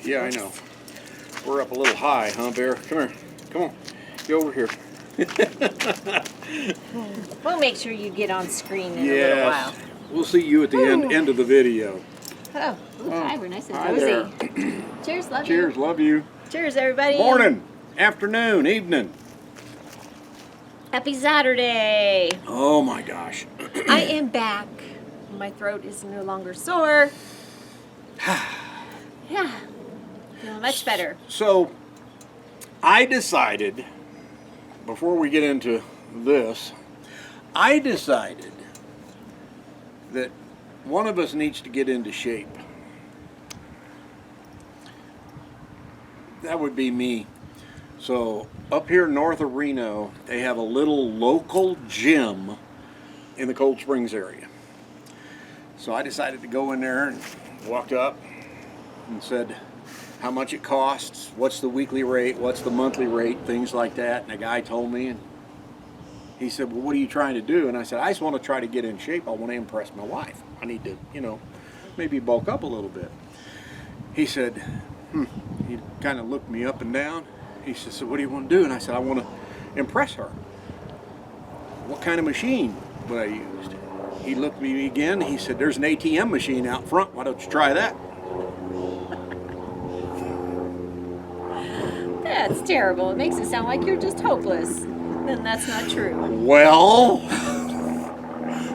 Yeah, I know. We're up a little high, huh, Bear? Come here. Come on. Get over here. We'll make sure you get on screen in a little while. We'll see you at the end of the video. Oh, hi, we're nice and Hi cozy. there. Cheers, love you. Cheers, love you. Cheers, everybody. Morning, afternoon, evening. Happy Saturday. Oh my gosh. I am back. My throat is no longer sore. Yeah, feeling much better. So, I decided, before we get into this, I decided that one of us needs to get into shape. That would be me. So, up here north of Reno, they have a little local gym in the Cold Springs area. So I decided to go in there and walked up and said how much it costs, what's the weekly rate, what's the monthly rate, things like that. And the guy told me, and he said, well, what are you trying to do? And I said, I just want to try to get in shape. I want to impress my wife. I need to, maybe bulk up a little bit. He said, he kind of looked me up and down. He said, so what do you want to do? And I said, I want to impress her. What kind of machine would I use? He looked at me again. He said, there's an ATM machine out front. Why don't you try that? That's terrible. It makes it sound like you're just hopeless. Then that's not true. Well,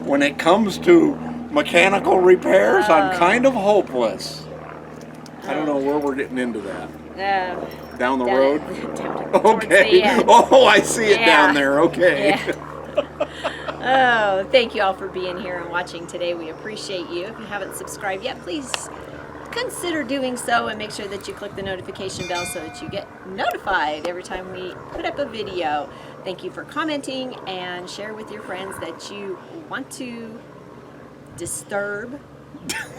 when it comes to mechanical repairs, I'm kind of hopeless. I don't know where we're getting into that. Down the road? Okay. Oh, I see it down there. Okay. Yeah. Oh, thank you all for being here and watching today. We appreciate you. If you haven't subscribed yet, please consider doing so and make sure that you click the notification bell so that you get notified every time we put up a video. Thank you for commenting and share with your friends that you want to disturb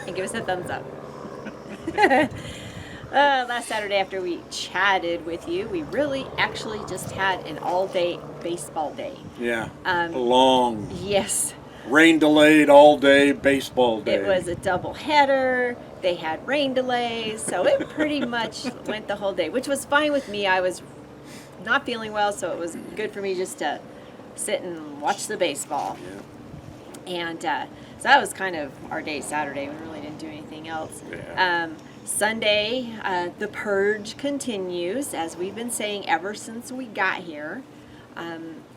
and give us a thumbs up. Last Saturday after we chatted with you, we really actually just had an all-day baseball day. Yeah, long. Yes. Rain delayed all day baseball day. It was a double header. They had rain delays, so it pretty much went the whole day, which was fine with me. I was not feeling well, so it was good for me just to sit and watch the baseball. Yeah. And so that was kind of our day Saturday. We really didn't do anything else. Yeah. Sunday, the purge continues, as we've been saying ever since we got here.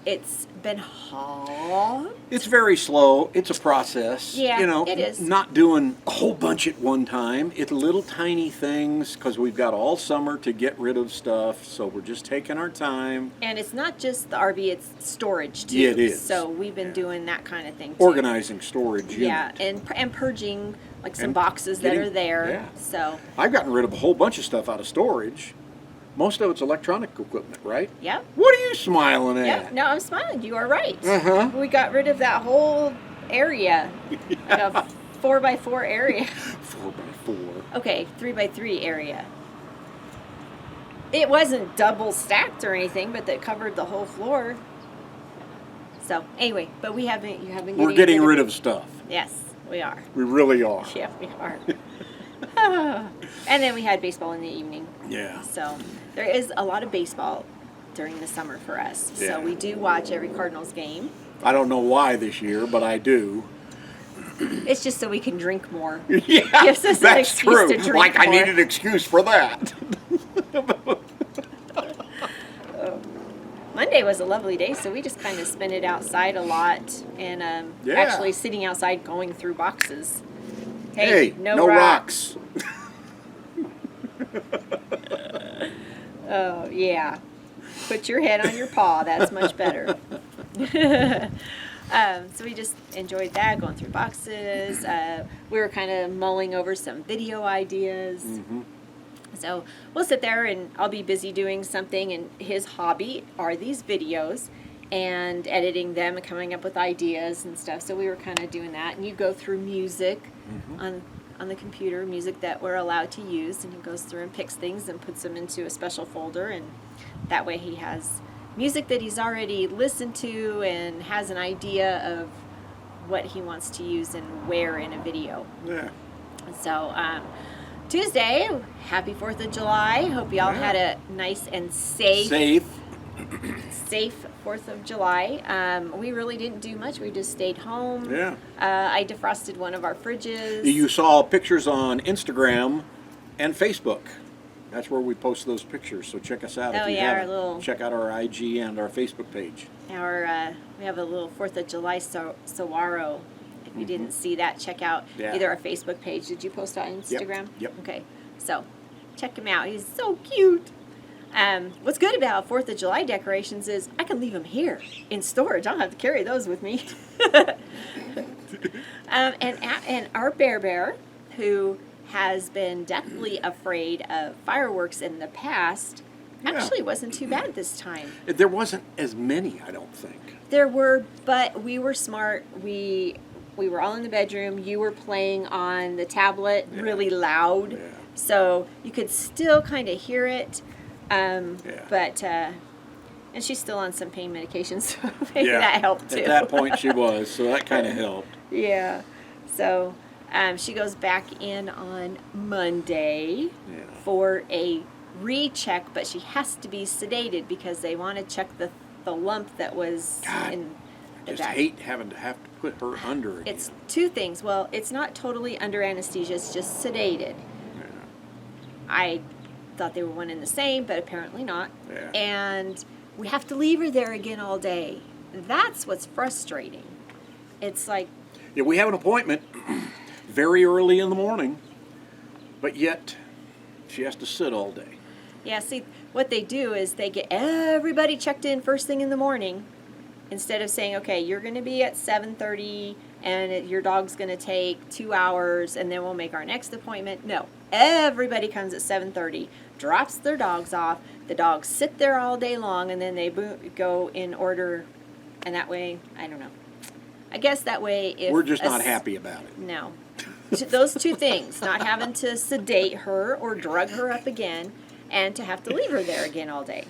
It's been hot. It's very slow. It's a process. Yeah, it is. Not doing a whole bunch at one time. It's little tiny things because we've got all summer to get rid of stuff. So we're just taking our time. And it's not just the RV, it's storage too. Yeah, it is. So we've been doing that kind of thing too. Organizing storage. Yeah, and purging like some boxes that are there. Yeah. So I've gotten rid of a whole bunch of stuff out of storage. Most of it's electronic equipment, right? Yep. What are you smiling at? Yep. No, I'm smiling. You are right. Uh-huh. We got rid of that whole area. Yeah. Like a 4x4 area. 4x4. Okay, 3x3 area. It wasn't double stacked or anything, but that covered the whole floor. So anyway, but you have been. We're getting rid of stuff. Yes, we are. We really are. Yeah, we are. And then we had baseball in the evening. Yeah. So there is a lot of baseball during the summer for us. Yeah. So we do watch every Cardinals game. I don't know why this year, but I do. It's just so we can drink more. Yeah, Gives us that's an excuse true. to drink like more. I need an excuse for that. Monday was a lovely day, so we just kind of spent it outside a lot and actually sitting outside going through boxes. Hey, no rocks. Oh, yeah. Put your head on your paw. That's much better. So we just enjoyed that, going through boxes. We were kind of mulling over some video ideas. Mm-hmm. So we'll sit there and I'll be busy doing something, and his hobby are these videos and editing them and coming up with ideas and stuff. So we were kind of doing that. And you go through music on the computer, music that we're allowed to use, and he goes through and picks things and puts them into a special folder, and that way he has music that he's already listened to and has an idea of what he wants to use and where in a video. Yeah. So Tuesday, happy 4th of July. Hope y'all had a nice and safe 4th of July. We really didn't do much. We just stayed home. Yeah. I defrosted one of our fridges. You saw pictures on Instagram and Facebook. That's where we post those pictures. So check us out if you haven't. Check out our IG and our Facebook page. We have a little 4th of July saguaro. If you didn't see that, check out either our Facebook page. Did you post on Instagram? Yep. Okay. So check him out. He's so cute. What's good about 4th of July decorations is I can leave them here in storage. I don't have to carry those with me. And our bear, who has been deathly afraid of fireworks in the past, actually wasn't too bad this time. There wasn't as many, I don't think. There were, but we were smart. We were all in the bedroom. You were playing on the tablet really loud. Yeah. So you could still kind of hear it. But, and she's still on some pain medication, so maybe that helped too. At that point she was, so that kind of helped. Yeah. So she goes back in on Monday for a recheck, but she has to be sedated because they want to check the lump that was in the I just back. hate having to have to put her under again. It's two things. Well, it's not totally under anesthesia, it's just sedated. Yeah. I thought they were one and the same, but apparently not. Yeah. And we have to leave her there again all day. That's what's frustrating. It's like... Yeah, we have an appointment very early in the morning, but yet she has to sit all day. Yeah, see, what they do is they get everybody checked in first thing in the morning instead of saying, okay, you're going to be at 7:30 and your dog's going to take 2 hours and then we'll make our next appointment. No, everybody comes at 7:30, drops their dogs off, the dogs sit there all day long, and then they go in order, and that way, I don't know. I guess that way if... We're just not happy about it. No. Those two things, not having to sedate her or drug her up again, and to have to leave her there again all day.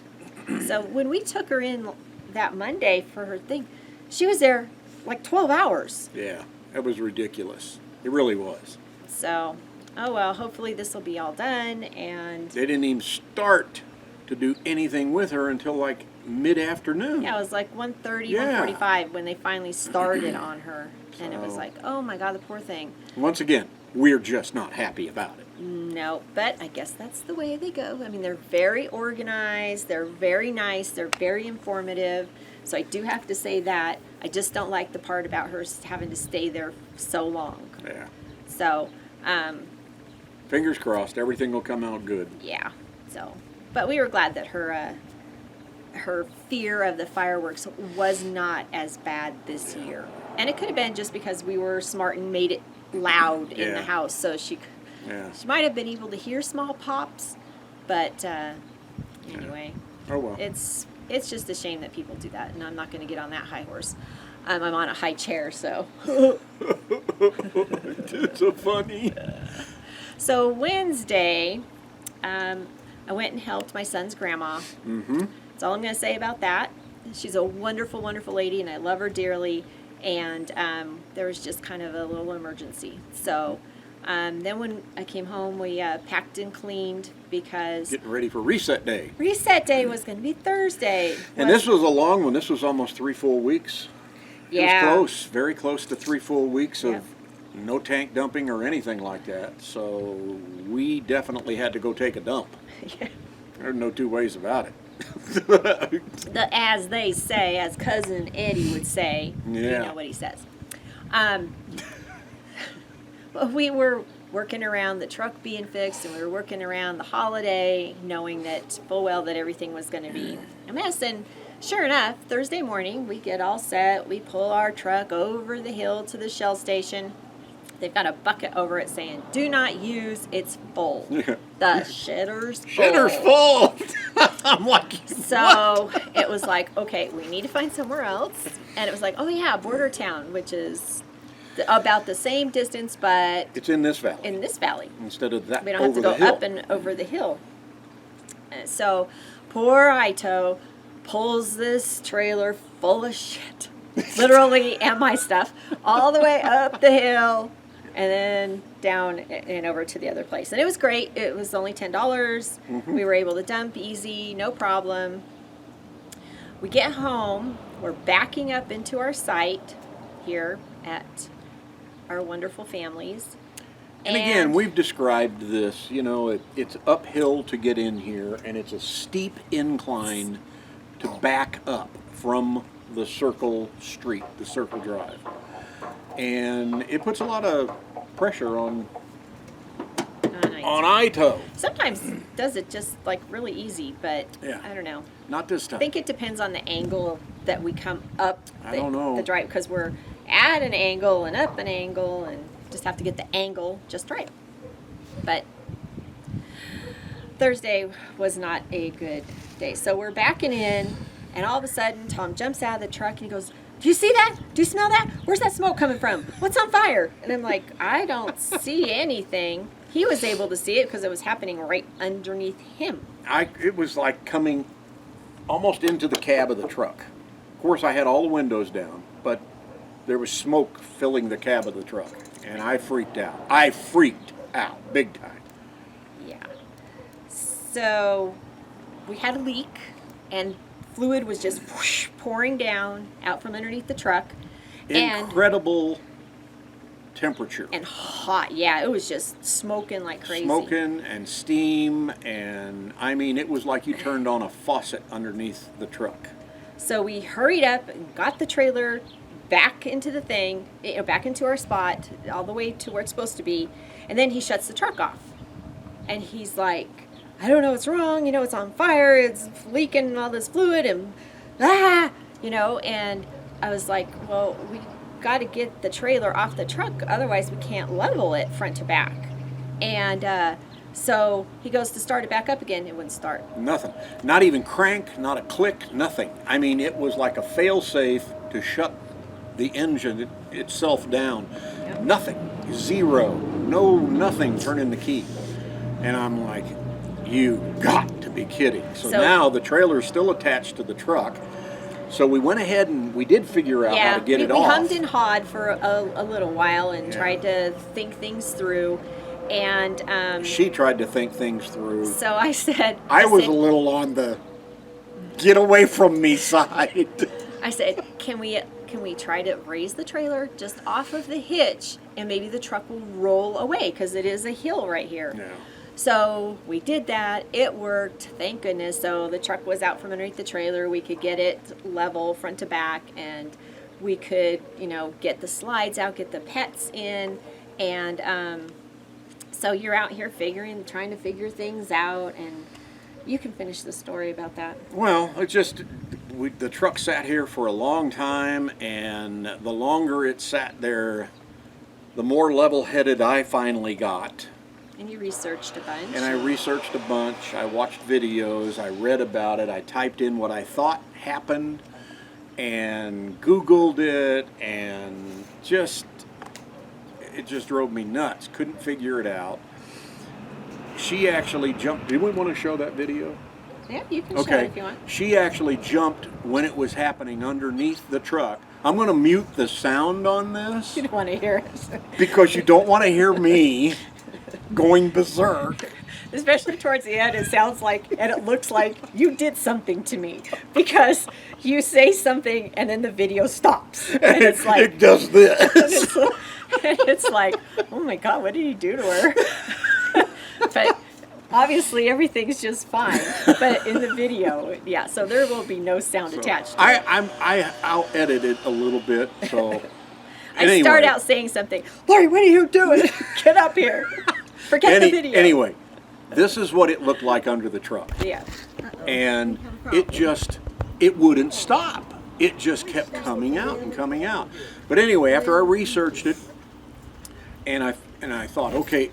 So when we took her in that Monday for her thing, she was there like 12 hours. Yeah, that was ridiculous. It really was. So, oh well, hopefully this will be all done. And they didn't even start to do anything with her until like mid-afternoon. Yeah, it was like 1:30, 1:45 when they finally started on her. And it was like, oh my God, the poor thing. Once again, we're just not happy about it. No, but I guess that's the way they go. I mean, they're very organized, they're very nice, they're very informative. So I do have to say that. I just don't like the part about her having to stay there so long. Yeah. So, fingers crossed, everything will come out good. Yeah. So, but we were glad that her fear of the fireworks was not as bad this year. And it could have been just because we were smart and made it loud in the house, so she might have been able to hear small pops, but anyway. Oh well. It's just a shame that people do that, and I'm not going to get on that high horse. I'm on a high chair, so. It's so funny. So Wednesday, I went and helped my son's grandma. Mm-hmm. That's all I'm going to say about that. She's a wonderful, wonderful lady, and I love her dearly. And there was just kind of a little emergency. So then when I came home, we packed and cleaned because... Getting ready for reset day. Reset day was going to be Thursday. And this was a long one. This was almost 3 full weeks. Yeah. It was close, very close to 3 full weeks of no tank dumping or anything like that. So we definitely had to go take a dump. Yeah. There's no two ways about it. As they say, as Cousin Eddie would say, you know what he says. We were working around the truck being fixed, and we were working around the holiday, knowing that full well that everything was going to be a mess. And sure enough, Thursday morning, we get all set. We pull our truck over the hill to the Shell station. They've got a bucket over it saying, "Do not use, it's full." Yeah. The shitter's full. Shitter's full! I'm like, so it was like, okay, we need to find somewhere else. And it was like, oh yeah, Border Town, which is about the same distance, but it's in this valley. In this valley. Instead of that we don't have to go up and over the hill. So poor Ito pulls this trailer full of shit, literally, and my stuff, all the way up the hill. and then down and over to the other place. And it was great. It was only $10. Mm-hmm. We were able to dump easy, no problem. We get home, we're backing up into our site here at our wonderful families. And again, we've described this, you know, it's uphill to get in here, and it's a steep incline to back up from the circle street, the circle drive. And it puts a lot of pressure on ITO. Sometimes does it just like really easy, but Yeah. I don't know. Not this time. I think it depends on the angle that we come up I don't know. the drive, because we're at an angle and up an angle and just have to get the angle just right. But Thursday was not a good day. So we're backing in, and all of a sudden Tom jumps out of the truck and he goes, "Do you see that? Do you smell that? Where's that smoke coming from? What's on fire?" And I'm like, "I don't see anything." He was able to see it because it was happening right underneath him. It was like coming almost into the cab of the truck. Of course, I had all the windows down, but there was smoke filling the cab of the truck, and I freaked out. I freaked out big time. Yeah. So we had a leak, and fluid was just whoosh, pouring down out from underneath the truck. Incredible temperature. And hot. Yeah, it was just smoking like crazy. Smoking and steam, and I mean, it was like you turned on a faucet underneath the truck. So we hurried up and got the trailer back into the thing, back into our spot, all the way to where it's supposed to be. And then he shuts the truck off. And he's like, "I don't know what's wrong. You know, it's on fire. It's leaking all this fluid and you know." And I was like, "Well, we got to get the trailer off the truck. Otherwise, we can't level it front to back." And so he goes to start it back up again. It wouldn't start. Nothing. Not even crank, not a click, nothing. I mean, it was like a fail-safe to shut the engine itself down. Yep. Nothing. Zero. No, nothing turning the key. And I'm like, you got to be kidding. So now the trailer's still attached to the truck. So we went ahead and we did figure out how to get it off. We hummed and hawed for a little while and tried to think things through. And she tried to think things through. So I said, I was a little on the get away from me side. I said, can we try to raise the trailer just off of the hitch, and maybe the truck will roll away because it is a hill right here. Yeah. So we did that. It worked, thank goodness. So the truck was out from underneath the trailer. We could get it level front to back, and we could, get the slides out, get the pets in, and so you're out here trying to figure things out, and you can finish the story about that. Well, it's just the truck sat here for a long time, and the longer it sat there, the more level-headed I finally got. And you researched a bunch. And I researched a bunch. I watched videos. I read about it. I typed in what I thought happened and Googled it, and it just drove me nuts. Couldn't figure it out. She actually jumped. Did we want to show that video? Yeah, you can show it if you want. She actually jumped when it was happening underneath the truck. I'm going to mute the sound on this. You don't want to hear it. Because you don't want to hear me going berserk. Especially towards the end, it sounds like, and it looks like you did something to me, because you say something and then the video stops. And it's like, it does this. And it's like, oh my God, what did you do to her? But obviously everything's just fine. But in the video, yeah, so there will be no sound attached to it. I'll edit it a little bit, so. I start out saying something. "Lori, what are you doing? Get up here." Forget the video. Anyway, this is what it looked like under the truck. Yeah. And it wouldn't stop. It just kept coming out and coming out. But anyway, after I researched it, and I thought, okay,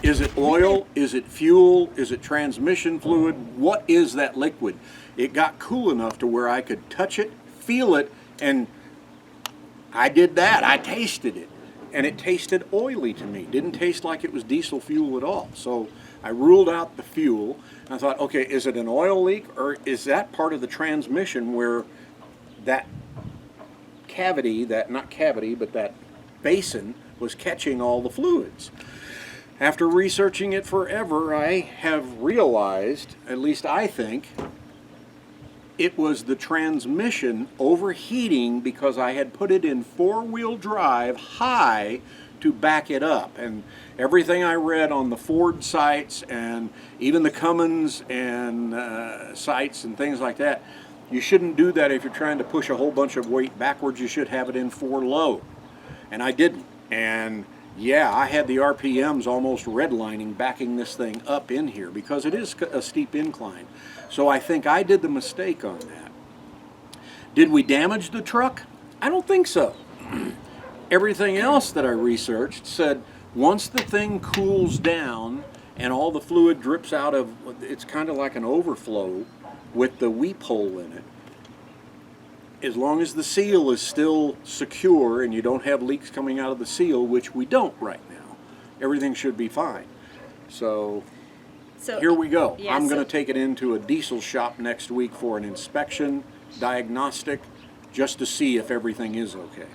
is it oil? Is it fuel? Is it transmission fluid? What is that liquid? It got cool enough to where I could touch it, feel it, and I did that. I tasted it. And it tasted oily to me. Didn't taste like it was diesel fuel at all. So I ruled out the fuel. And I thought, okay, is it an oil leak, or is that part of the transmission where that cavity, that basin was catching all the fluids. After researching it forever, I have realized, at least I think, it was the transmission overheating because I had put it in four-wheel drive high to back it up. And everything I read on the Ford sites and even the Cummins and sites and things like that, you shouldn't do that if you're trying to push a whole bunch of weight backwards. You should have it in four low. And I didn't. And yeah, I had the RPMs almost redlining backing this thing up in here because it is a steep incline. So I think I did the mistake on that. Did we damage the truck? I don't think so. Everything else that I researched said once the thing cools down and all the fluid drips out of, it's kind of like an overflow with the weep hole in it. As long as the seal is still secure and you don't have leaks coming out of the seal, which we don't right now, everything should be fine. So here we go. Yeah, I'm going to take it into a diesel shop next week for an inspection, diagnostic, just to see if everything is okay.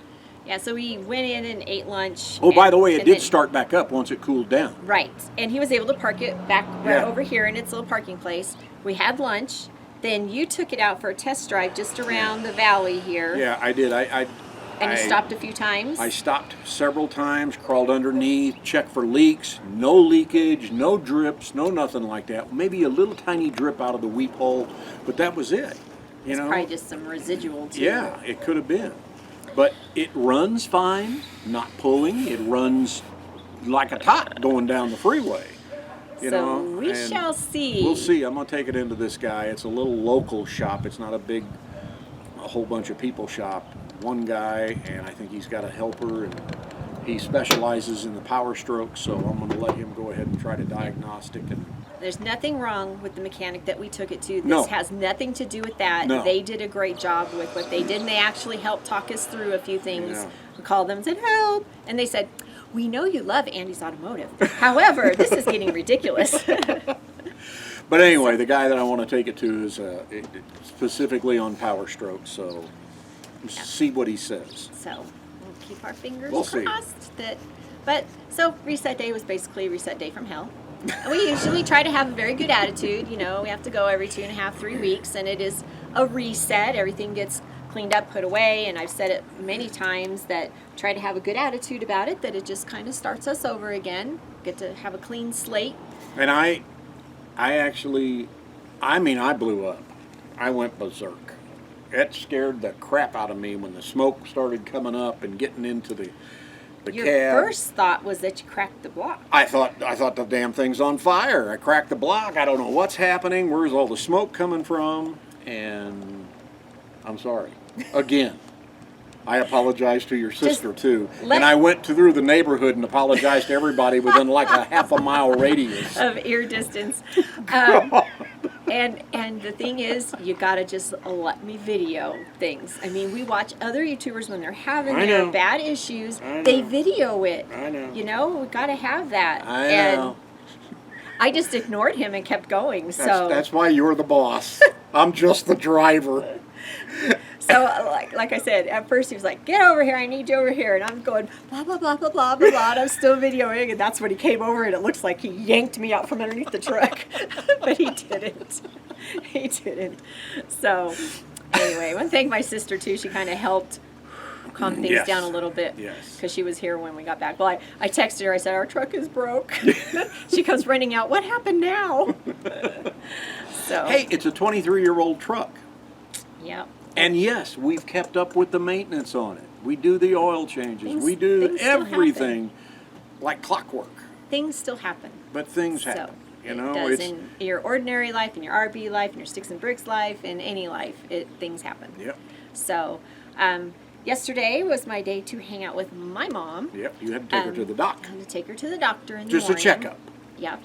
Yeah, so we went in and ate lunch. Oh, by the way, it did start back up once it cooled down. Right, and he was able to park it back right Yeah. over here in its little parking place. We had lunch. Then you took it out for a test drive just around the valley here. Yeah, I did. And you stopped a few times? I stopped several times, crawled underneath, checked for leaks. No leakage, no drips, no nothing like that. Maybe a little tiny drip out of the weep hole, but that was it. You It's know? probably just some residual too. Yeah, it could have been. But it runs fine, not pulling. It runs like a top going down the freeway. You know, we and shall see. We'll see. I'm going to take it into this guy. It's a little local shop. It's not a big, a whole bunch of people shop. One guy, and I think he's got a helper, and he specializes in the power stroke, so I'm going to let him go ahead and try to diagnostic. And There's nothing wrong with the mechanic that we took it to. This No. has nothing to do with that. No. They did a great job with what they did, and they actually helped talk us through a few things. Yeah. We called them and said, help. And they said, we know you love Andy's Automotive. However, this is getting ridiculous. But anyway, the guy that I want to take it to is specifically on power stroke, so see what he says. So we'll keep our fingers We'll see. crossed. So reset day was basically reset day from hell. And we usually try to have a very good attitude. You know, we have to go every 2.5, 3 weeks, and it is a reset. Everything gets cleaned up, put away, and I've said it many times that try to have a good attitude about it, that it just kind of starts us over again. Get to have a clean slate. And I blew up. I went berserk. It scared the crap out of me when the smoke started coming up and getting into the Your cab. first thought was that you cracked the block. I thought the damn thing's on fire. I cracked the block. I don't know what's happening. Where's all the smoke coming from? And I'm sorry. Again, I apologize to your sister too. And I went through the neighborhood and apologized to everybody within like a half a mile radius. Of ear distance. And the thing is, you gotta just let me video things. I mean, we watch other YouTubers when they're having their bad issues, they video it. I know. You know, we gotta have that. I and know. I just ignored him and kept going. So That's why you're the boss. I'm just the driver. So, like I said, at first he was like, get over here, I need you over here. And I'm going, blah, blah, blah, blah, blah, blah, blah. And I'm still videoing. And that's when he came over, and it looks like he yanked me out from underneath the truck. But he didn't. He didn't. So, anyway, I want to thank my sister, too. She kind of helped calm things Yes. down a little bit. Yes. Because she was here when we got back. Well, I texted her. I said, our truck is broke. She comes running out. What happened now? So. Hey, it's a 23-year-old truck. Yeah. And yes, we've kept up with the maintenance on it. We do the oil changes. We do things still everything like clockwork. Things still happen. But things So, happen. You know, it does it's in your ordinary life, in your RV life, in your sticks and bricks life, in any life, things happen. Yep. So, yesterday was my day to hang out with my mom. Yep. You had to take her to the doc. I had to take her to the doctor in the Just a morning. checkup. Yeah,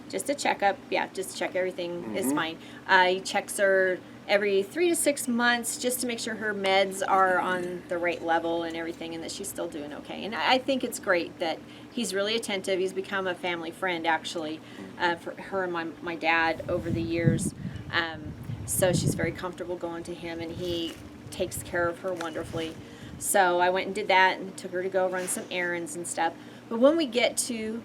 just a checkup. Yeah, just to check everything is Mm-hmm. fine. He checks her every 3 to 6 months just to make sure her meds are on the right level and everything, and that she's still doing okay. And I think it's great that he's really attentive. He's become a family friend, actually, for her and my dad over the years. So she's very comfortable going to him, and he takes care of her wonderfully. So I went and did that and took her to go run some errands and stuff. But when we get to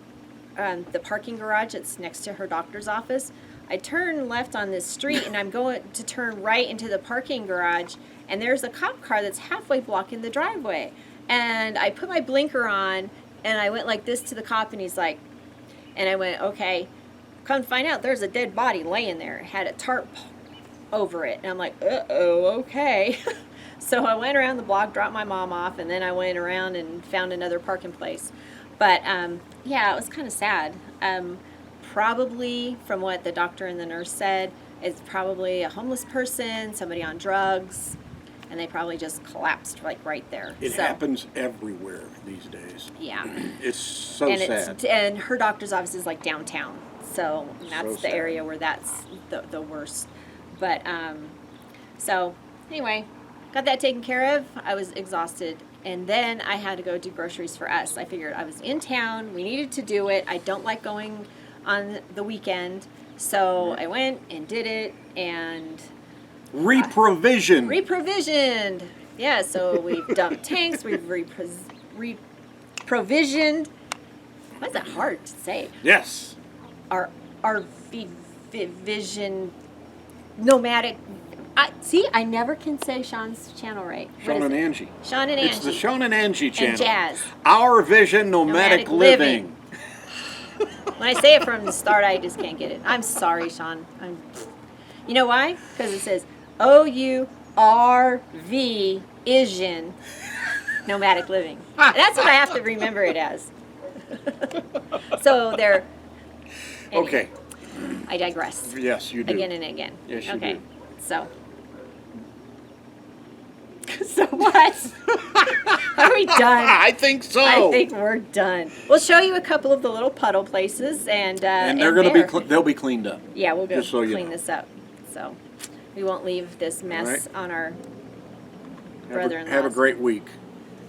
the parking garage that's next to her doctor's office, I turn left on this street and I'm going to turn right into the parking garage, and there's a cop car that's halfway blocking the driveway. And I put my blinker on and I went like this to the cop, and he's like, and I went, okay. Come to find out, there's a dead body laying there. It had a tarp over it. And I'm like, uh-oh, okay. So I went around the block, dropped my mom off, and then I went around and found another parking place. But yeah, it was kind of sad. Probably, from what the doctor and the nurse said, it's probably a homeless person, somebody on drugs, and they probably just collapsed like right there. It happens everywhere these days. Yeah. It's so sad. And her doctor's office is like downtown, so that's the sad. area where that's the worst. But so anyway, got that taken care of. I was exhausted. And then I had to go do groceries for us. I figured I was in town. We needed to do it. I don't like going on the weekend. So I went and did it and... Reprovisioned. Yeah, so we've dumped tanks. We've reprovisioned. Why's that hard to say? Yes. Our vision nomadic... see, I never can say Sean's channel right. Sean and Angie. Sean and Angie. It's the Sean and Angie channel. And Jazz. Our Vision Nomadic Living. When I say it from the start, I just can't get it. I'm sorry, Sean. You know why? Because it says OURV Isian Nomadic Living. That's what I have to remember it as. So they're... Anyway, Okay. I digress. Yes, you do. Again and again. Yes, you okay. do. So what? Are we done? I think so. I think we're done. We'll show you a couple of the little puddle places, and they're going to be they'll be cleaned up. Yeah, we'll go Just so you clean know. this up. So we won't leave this mess on our brother-in-law. Have a great week.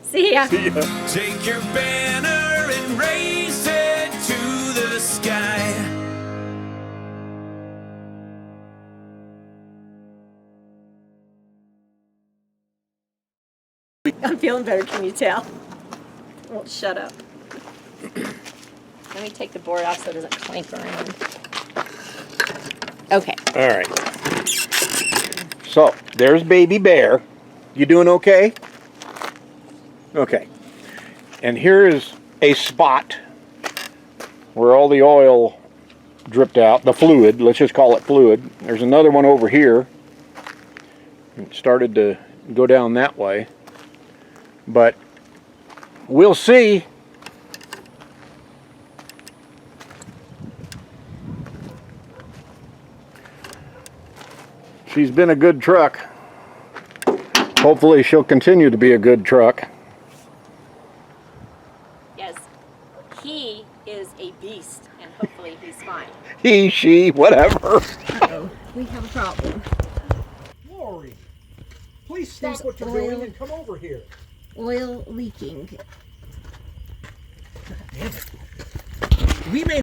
See ya. See ya. Take your banner and raise it to the sky. I'm feeling better, can you tell? Well, shut up. Let me take the board off so it doesn't clank around. Okay. All right. So there's baby bear. You doing okay? Okay. And here is a spot where all the oil dripped out, the fluid, let's just call it fluid. There's another one over here. It started to go down that way. But we'll see. She's been a good truck. Hopefully she'll continue to be a good truck. Yes. He is a beast, and hopefully he's fine. He, she, whatever. Uh-oh. We have a problem. Lori, please stop There's what you're oil. doing and come over here. Oil leaking. Damn it. We made